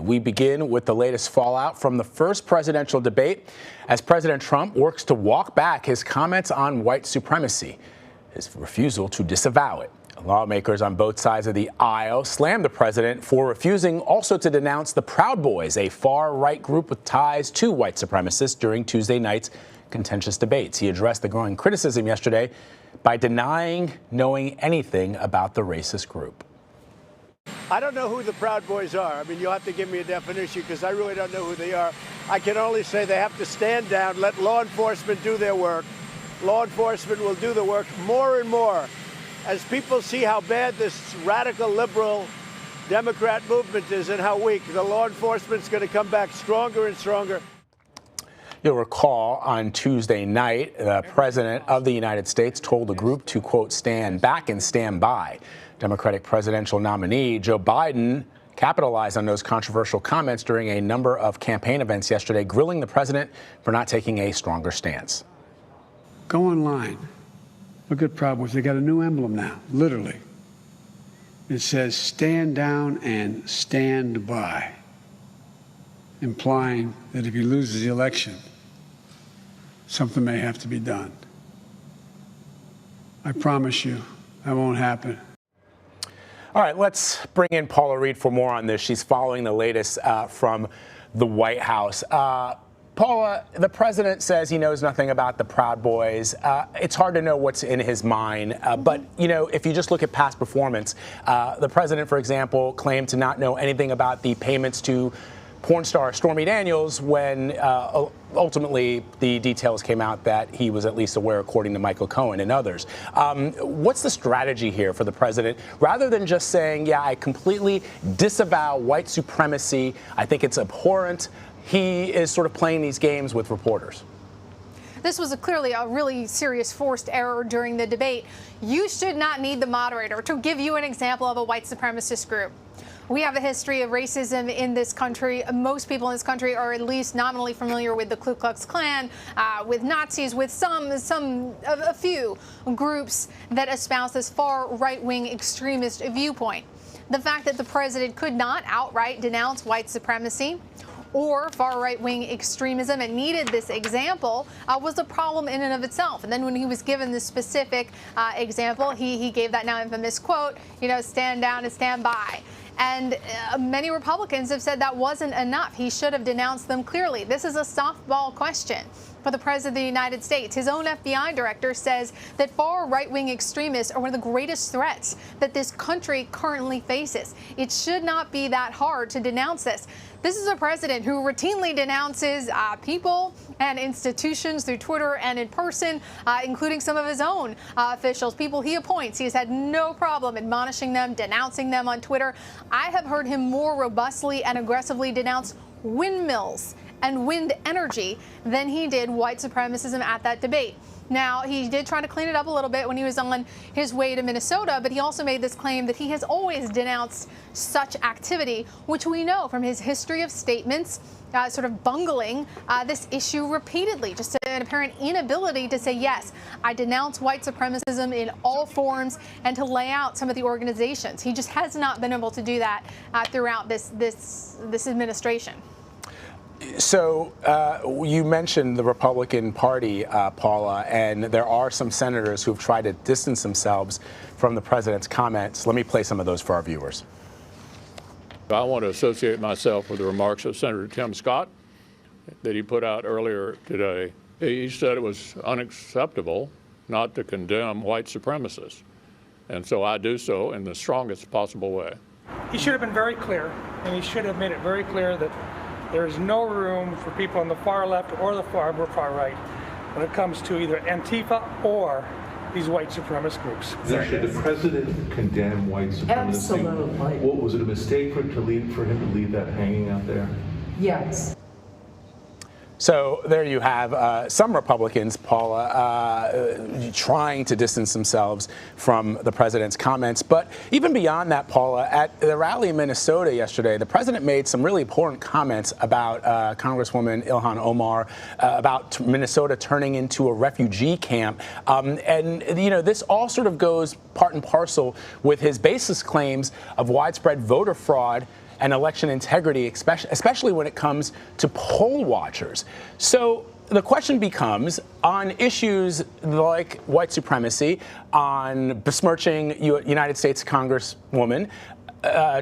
We begin with the latest fallout from the first presidential debate as President Trump works to walk back his comments on white supremacy, his refusal to disavow it. Lawmakers on both sides of the aisle slammed the president for refusing also to denounce the Proud Boys, a far-right group with ties to white supremacists, during Tuesday night's contentious debates. He addressed the growing criticism yesterday by denying knowing anything about the racist group. I don't know who the Proud Boys are. I mean, you'll have to give me a definition because I really don't know who they are. I can only say they have to stand down, let law enforcement do their work. Law enforcement will do the work more and more. As people see how bad this radical liberal Democrat movement is and how weak, the law enforcement's going to come back stronger and stronger. You'll recall on Tuesday night, the President of the United States told the group to, quote, stand back and stand by. Democratic presidential nominee Joe Biden capitalized on those controversial comments during a number of campaign events yesterday, grilling the president for not taking a stronger stance. Go online. Look at Proud Boys. They got a new emblem now, literally. It says stand down and stand by, implying that if he loses the election, something may have to be done. I promise you that won't happen. All right, let's bring in Paula Reid for more on this. She's following the latest from the White House. Paula, the president says he knows nothing about the Proud Boys. It's hard to know what's in his mind. But, you know, if you just look at past performance, the president, for example, claimed to not know anything about the payments to porn star Stormy Daniels when ultimately the details came out that he was at least aware, according to Michael Cohen and others. What's the strategy here for the president? Rather than just saying, yeah, I completely disavow white supremacy, I think it's abhorrent, he is sort of playing these games with reporters. This was clearly a really serious forced error during the debate. You should not need the moderator to give you an example of a white supremacist group. We have a history of racism in this country. Most people in this country are at least nominally familiar with the Ku Klux Klan, with Nazis, with a few groups that espouse this far right-wing extremist viewpoint. The fact that the president could not outright denounce white supremacy or far-right-wing extremism and needed this example was a problem in and of itself. And then when he was given the specific example, he gave that now infamous quote, you know, stand down and stand by. And many Republicans have said that wasn't enough. He should have denounced them clearly. This is a softball question for the President of the United States. His own FBI director says that far right-wing extremists are one of the greatest threats that this country currently faces. It should not be that hard to denounce this. This is a president who routinely denounces people and institutions through Twitter and in person, including some of his own officials, people he appoints. He has had no problem admonishing them, denouncing them on Twitter. I have heard him more robustly and aggressively denounce windmills and wind energy than he did white supremacism at that debate. Now, he did try to clean it up a little bit when he was on his way to Minnesota, but he also made this claim that he has always denounced such activity, which we know from his history of statements sort of bungling this issue repeatedly, just an apparent inability to say, yes, I denounce white supremacism in all forms, and to lay out some of the organizations. He just has not been able to do that throughout this administration. So you mentioned the Republican Party, Paula, and there are some senators who've tried to distance themselves from the president's comments. Let me play some of those for our viewers. I want to associate myself with the remarks of Senator Tim Scott that he put out earlier today. He said it was unacceptable not to condemn white supremacists, and so I do so in the strongest possible way. He should have been very clear, and he should have made it very clear that there is no room for people on the far left or the far right when it comes to either Antifa or these white supremacist groups. Should the president condemn white supremacy? Absolutely. What was it, a mistake for him to leave that hanging out there? Yes. So there you have some Republicans, Paula, trying to distance themselves from the president's comments. But even beyond that, Paula, at the rally in Minnesota yesterday, the president made some really important comments about Congresswoman Ilhan Omar, about Minnesota turning into a refugee camp. And, you know, this all sort of goes part and parcel with his baseless claims of widespread voter fraud and election integrity, especially when it comes to poll watchers. So the question becomes, on issues like white supremacy, on besmirching United States Congresswoman,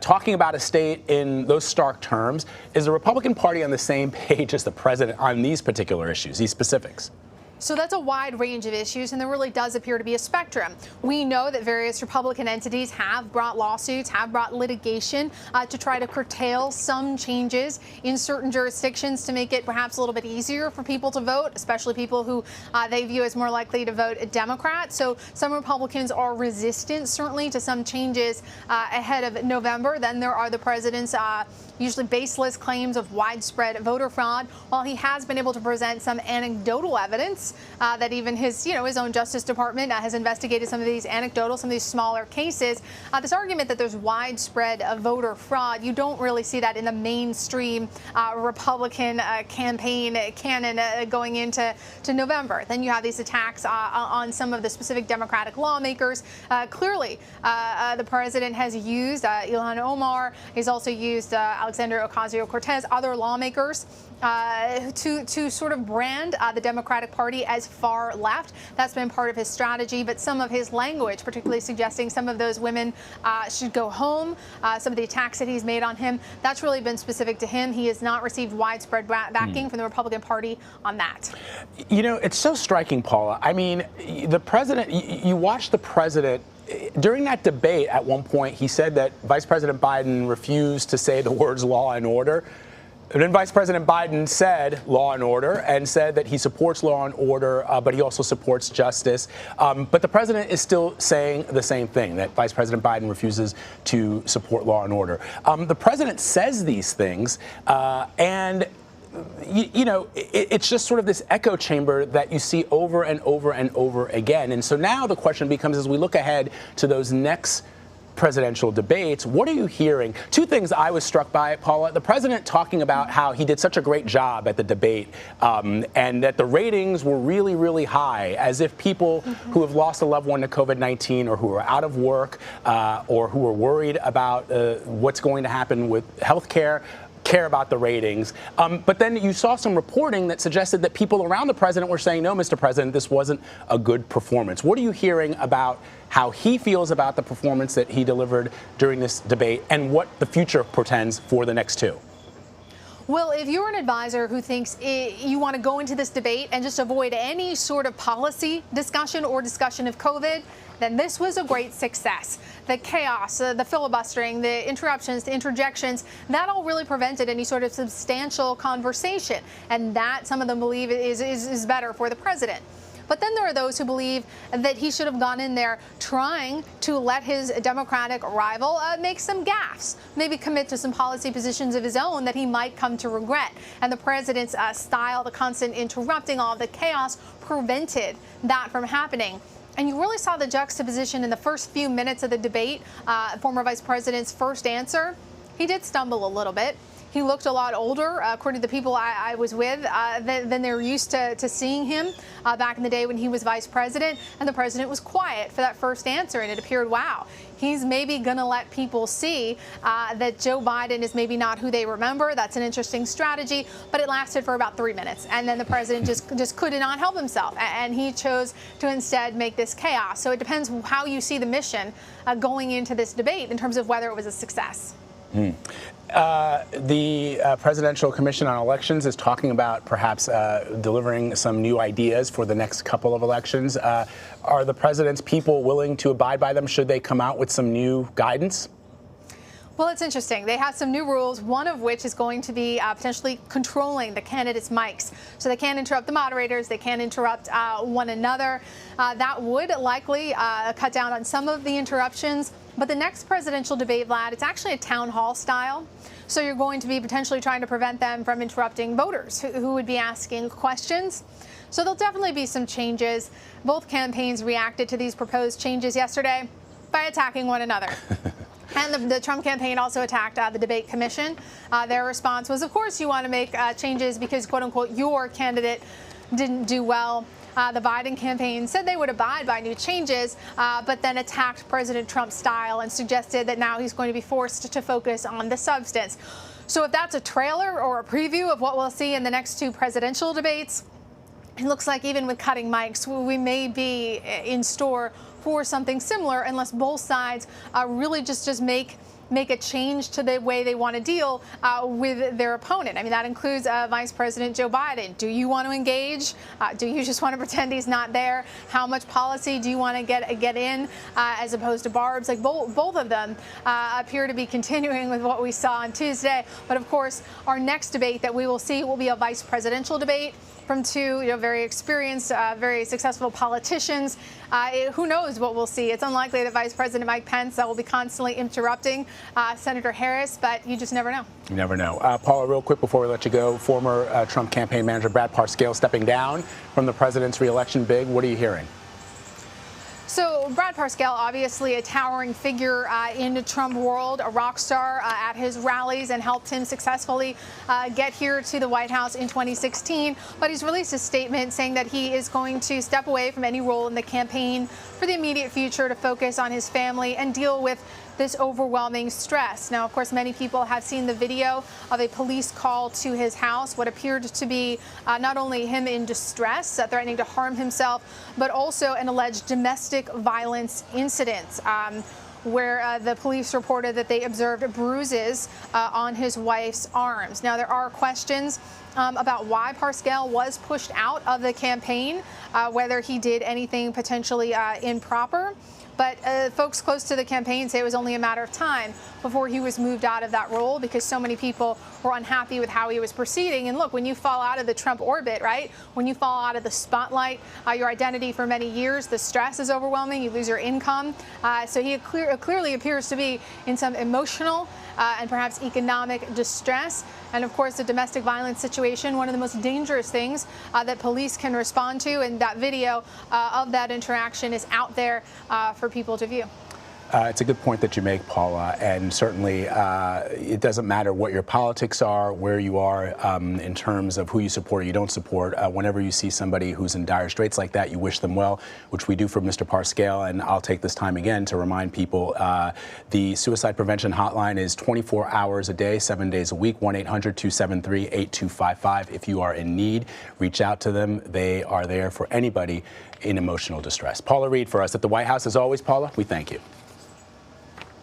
talking about a state in those stark terms, is the Republican Party on the same page as the president on these particular issues, these specifics? So that's a wide range of issues, and there really does appear to be a spectrum. We know that various Republican entities have brought lawsuits, have brought litigation to try to curtail some changes in certain jurisdictions to make it perhaps a little bit easier for people to vote, especially people who they view as more likely to vote Democrat. So some Republicans are resistant, certainly, to some changes ahead of November. Then there are the president's usually baseless claims of widespread voter fraud, while he has been able to present some anecdotal evidence that even his own Justice Department has investigated some of these some of these smaller cases. This argument that there's widespread voter fraud, you don't really see that in the mainstream Republican campaign canon going into November. Then you have these attacks on some of the specific Democratic lawmakers. Clearly, the president has used Ilhan Omar. He's also used Alexandria Ocasio-Cortez, other lawmakers, to sort of brand the Democratic Party as far left. That's been part of his strategy, but some of his language, particularly suggesting some of those women should go home, some of the attacks that he's made on him, that's really been specific to him. He has not received widespread backing from the Republican Party on that. You know, it's so striking, Paula. I mean, the president, you watch the president. During that debate, at one point, he said that Vice President Biden refused to say the words law and order. And then Vice President Biden said law and order and said that he supports law and order, but he also supports justice. But the president is still saying the same thing, that Vice President Biden refuses to support law and order. The president says these things, and it's just sort of this echo chamber that you see over and over and over again. And so now the question becomes, as we look ahead to those next presidential debates, what are you hearing? Two things I was struck by, Paula. The president talking about how he did such a great job at the debate, and that the ratings were really, really high, as if people who have lost a loved one to COVID-19 or who are out of work or who are worried about what's going to happen with health care about the ratings. But then you saw some reporting that suggested that people around the president were saying, no, Mr. President, this wasn't a good performance. What are you hearing about how he feels about the performance that he delivered during this debate and what the future portends for the next two? Well, if you're an advisor who thinks you want to go into this debate and just avoid any sort of policy discussion or discussion of COVID, then this was a great success. The chaos, the filibustering, the interruptions, the interjections, that all really prevented any sort of substantial conversation. And that, some of them believe, is better for the president. But then there are those who believe that he should have gone in there trying to let his Democratic rival make some gaffes, maybe commit to some policy positions of his own that he might come to regret. And the president's style, the constant interrupting, all of the chaos, prevented that from happening. And you really saw the juxtaposition in the first few minutes of the debate. Former Vice President's first answer, he did stumble a little bit. He looked a lot older, according to the people I was with, than they're used to seeing him back in the day when he was vice president. And the president was quiet for that first answer, and it appeared, wow, he's maybe going to let people see that Joe Biden is maybe not who they remember. That's an interesting strategy, but it lasted for about 3 minutes. And then the president just could not help himself, and he chose to instead make this chaos. So it depends how you see the mission going into this debate in terms of whether it was a success. The Presidential Commission on Elections is talking about perhaps delivering some new ideas for the next couple of elections. Are the president's people willing to abide by them? Should they come out with some new guidance? Well, it's interesting. They have some new rules, one of which is going to be potentially controlling the candidates' mics. So they can't interrupt the moderators. They can't interrupt one another. That would likely cut down on some of the interruptions. But the next presidential debate, Vlad, it's actually a town hall style. So you're going to be potentially trying to prevent them from interrupting voters who would be asking questions. So there'll definitely be some changes. Both campaigns reacted to these proposed changes yesterday by attacking one another. And the Trump campaign also attacked the debate commission. Their response was, of course, you want to make changes because, quote unquote, your candidate didn't do well. The Biden campaign said they would abide by new changes, but then attacked President Trump's style and suggested that now he's going to be forced to focus on the substance. So if that's a trailer or a preview of what we'll see in the next two presidential debates, it looks like even with cutting mics, we may be in store for something similar unless both sides really just make a change to the way they want to deal with their opponent. I mean, that includes Vice President Joe Biden. Do you want to engage? Do you just want to pretend he's not there? How much policy do you want to get in as opposed to barbs? Like both of them appear to be continuing with what we saw on Tuesday. But of course, our next debate that we will see will be a vice presidential debate from two very experienced, very successful politicians. Who knows what we'll see? It's unlikely that Vice President Mike Pence will be constantly interrupting Senator Harris, but you just never know. You never know. Paula, real quick before we let you go, former Trump campaign manager Brad Parscale stepping down from the president's reelection bid. What are you hearing? So Brad Parscale, obviously a towering figure in the Trump world, a rock star at his rallies, and helped him successfully get here to the White House in 2016. But he's released a statement saying that he is going to step away from any role in the campaign for the immediate future to focus on his family and deal with this overwhelming stress. Now, of course, many people have seen the video of a police call to his house, what appeared to be not only him in distress, threatening to harm himself, but also an alleged domestic violence incident. Where the police reported that they observed bruises on his wife's arms. Now, there are questions about why Parscale was pushed out of the campaign, whether he did anything potentially improper. But folks close to the campaign say it was only a matter of time before he was moved out of that role because so many people were unhappy with how he was proceeding. And look, when you fall out of the Trump orbit, right, when you fall out of the spotlight, your identity for many years, the stress is overwhelming, you lose your income. So he clearly appears to be in some emotional and perhaps economic distress. And of course, the domestic violence situation, one of the most dangerous things that police can respond to. And that video of that interaction is out there for people to view. It's a good point that you make, Paula, and certainly it doesn't matter what your politics are, where you are in terms of who you support or you don't support. Whenever you see somebody who's in dire straits like that, you wish them well, which we do for Mr. Parscale. And I'll take this time again to remind people the suicide prevention hotline is 24 hours a day, 7 days a week, 1-800-273-8255. If you are in need, reach out to them. They are there for anybody in emotional distress. Paula Reid for us at the White House. As always, Paula, we thank you.